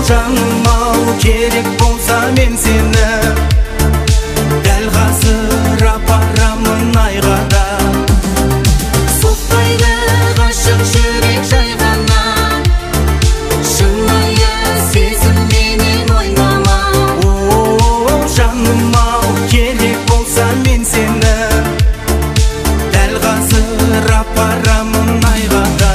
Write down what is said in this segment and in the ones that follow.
жаным ау, керек болса мен сені дәл қазір апарамын айға да. Соқпайды ғашық жүрек жай ғана, шынайы сезімменен ойнама. О, жаным ау, керек болса мен сені дәл қазір апарамын айға да.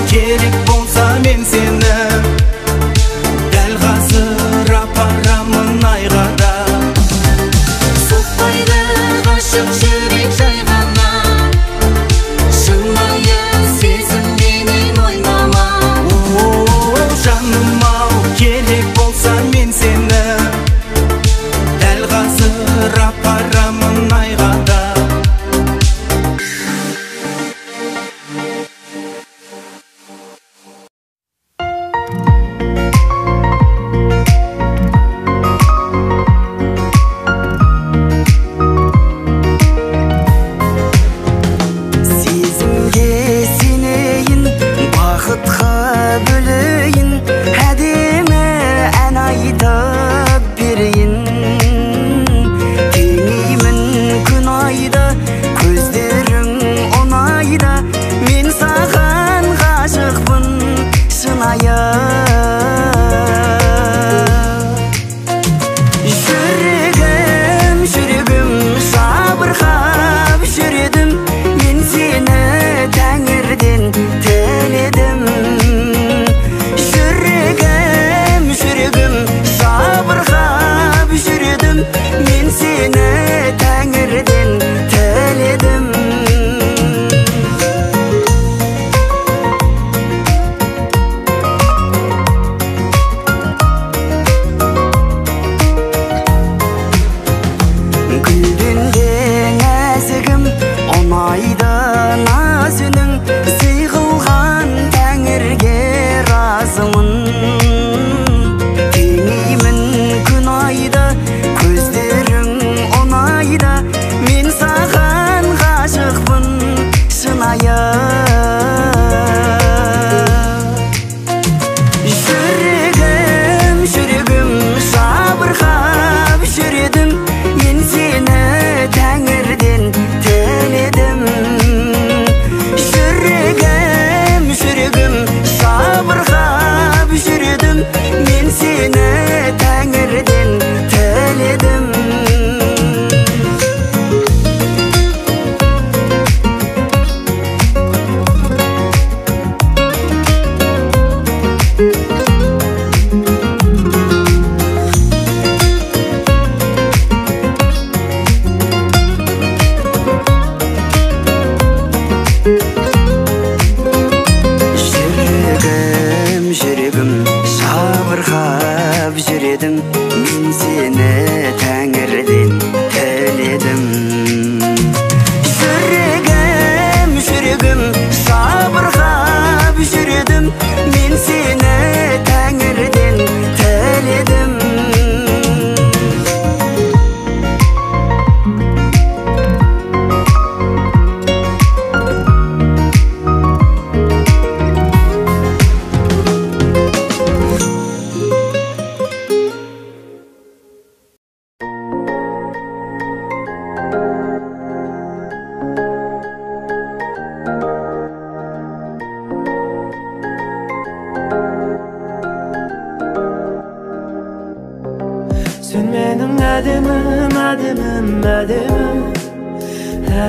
Керек болса мен сені дәл қазір апарамын айға да. Соқпайды ғашық жүрек жай ғана, шынайы сезімменен ойнама. О, жаным ау, керек болса мен сені дәл қазір апарамын айға да.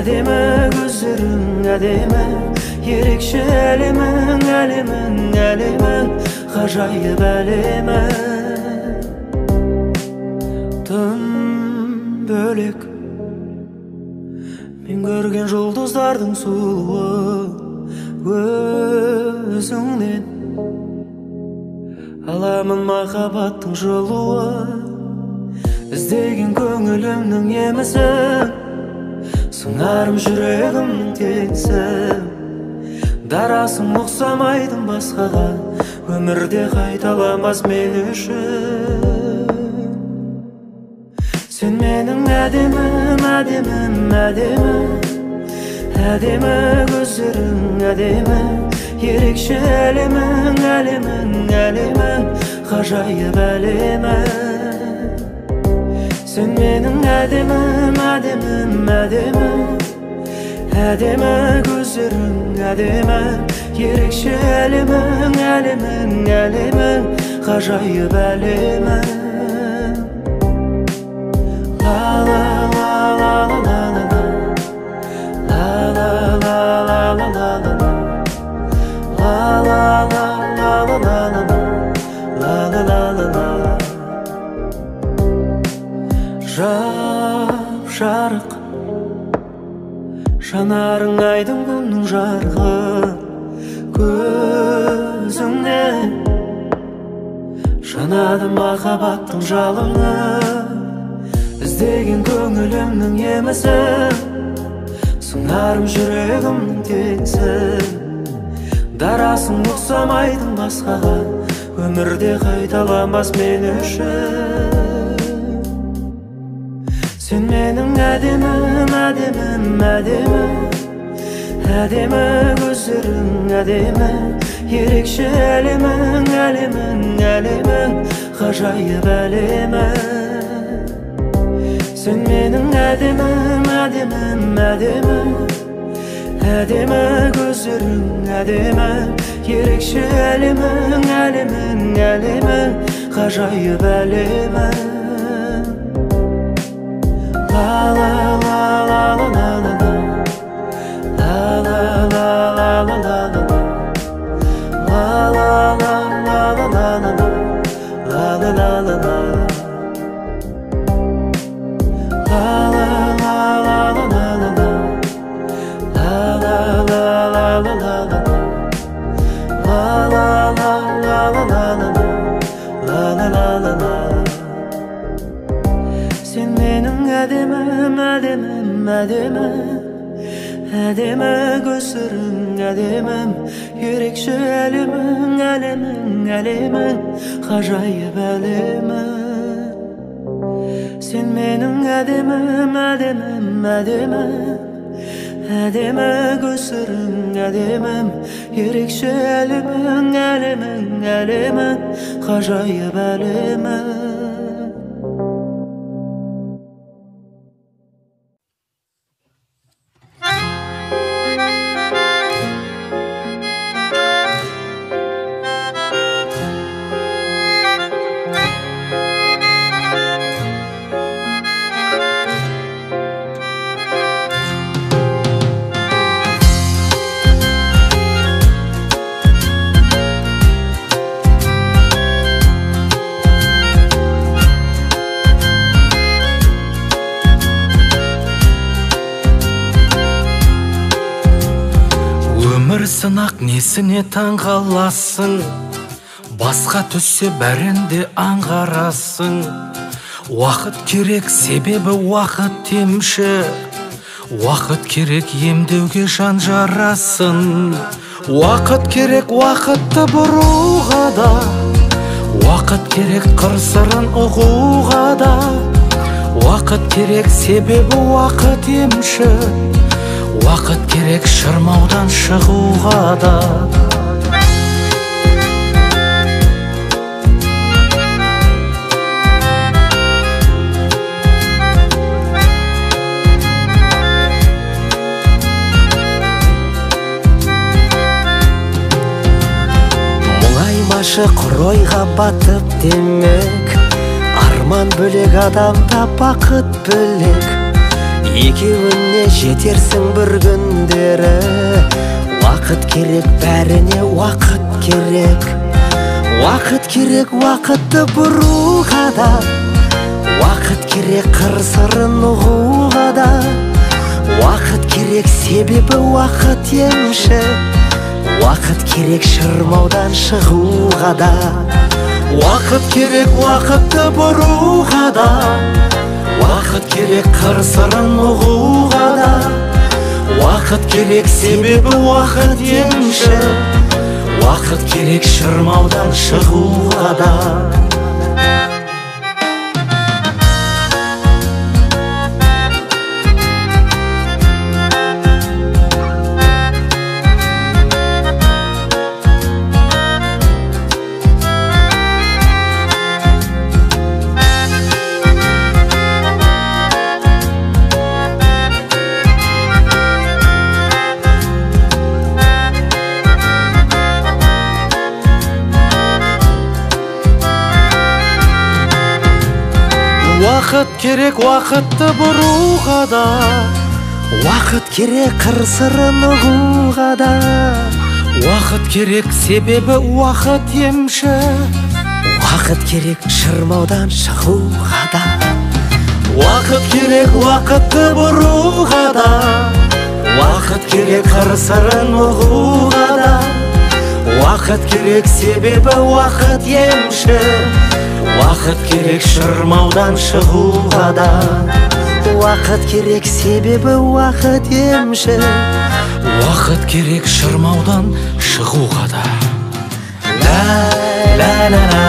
Әдемі көздерің әдемі, ерекше әлемің, әлемің, әлемің, ғажайып әлемі. Тым бөлек мен көрген жұлдыздардың сұлуы өзіңнен аламын махаббаттың жылуы, іздеген көңілімнің емісі, сыңарым жүрегімнің теңсі. Дарасың ұқсамайдың басқаға, өмірде қайталамас мен үшін. Сен менің әдемім, әдемім, әдемі, әдемі көздерің әдемі, ерекше әлемің, әлемің, әлемің, ғажайып әлемі. Сен менің әдемім, әдемім, әдемі, әдемі көздерің әдемі, ерекше әлемің, әлемің, әлемің, ғажайып әлемің. La la la la la la la, la la la la la la la, la la la la la la la, la la la la la. Жап жарық жанарың айдың күннің жарығы, көзіңнен жанады махаббаттың жалыны. Іздеген көңілімнің емісі, сыңарым жүрегімнің теңсі. Дарасың ұқсамайдың басқаға, өмірде қайталамас мен үшін. Сен менің әдемім, әдемім, әдемі, әдемі көздерің әдемі, ерекше әлемің, әлемің, әлемің, ғажайып әлемің. Сен менің әдемім, әдемім, әдемі, әдемі көздерің әдемі, ерекше әлемің, әлемің, әлемің, ғажайып әлемің. La la la la la la la, la la la la la la la, la la la la la la la, la la la la la. Сен менің әдемім, әдемім, әдемі, әдемі көздерің әдемім, ерекше әлемің, әлемің, әлемің, ғажайып әлемің. Сен менің әдемім, әдемім, әдемі, әдемі көздерің әдемім, ерекше әлемің, әлемің, әлемің, ғажайып әлемің. Сынақ несіне таңғаласың, басқа түссе бәрінде аңғарасың. Уақыт керек, себебі уақыт темші, уақыт керек емдеуге жан жарасын. Уақыт керек уақытты бұруға да, уақыт керек қыр-сырын ұғуға да. Уақыт керек, себебі уақыт емші, уақыт керек шырмаудан шығуға да. Мұңаймашы құройға батып демек, арман бөлек адамда бақыт бөлек. Екеуіне жетерсің бір күндері, уақыт керек, бәріне уақыт керек. Уақыт керек уақытты бұруға да, уақыт керек қыр-сырын ұғуға да. Уақыт керек, себебі уақыт емші, уақыт керек шырмаудан шығуға да. Уақыт керек уақытты бұруға да, уақыт керек қыр-сырын ұғуға да, уақыт керек себебі уақыт емші, уақыт керек шырмаудан шығуға да. Уақыт керек уақытты бұруға да, уақыт керек қыр-сырын ұғуға да, уақыт керек себебі уақыт емші, уақыт керек шырмаудан шығуға да. Уақыт керек уақытты бұруға да, уақыт керек қыр-сырын ұғуға да, уақыт керек себебі уақыт емші, уақыт керек шырмаудан шығуға да. Уақыт керек себебі уақыт емші, уақыт керек шырмаудан шығуға да. Ла ла ла ла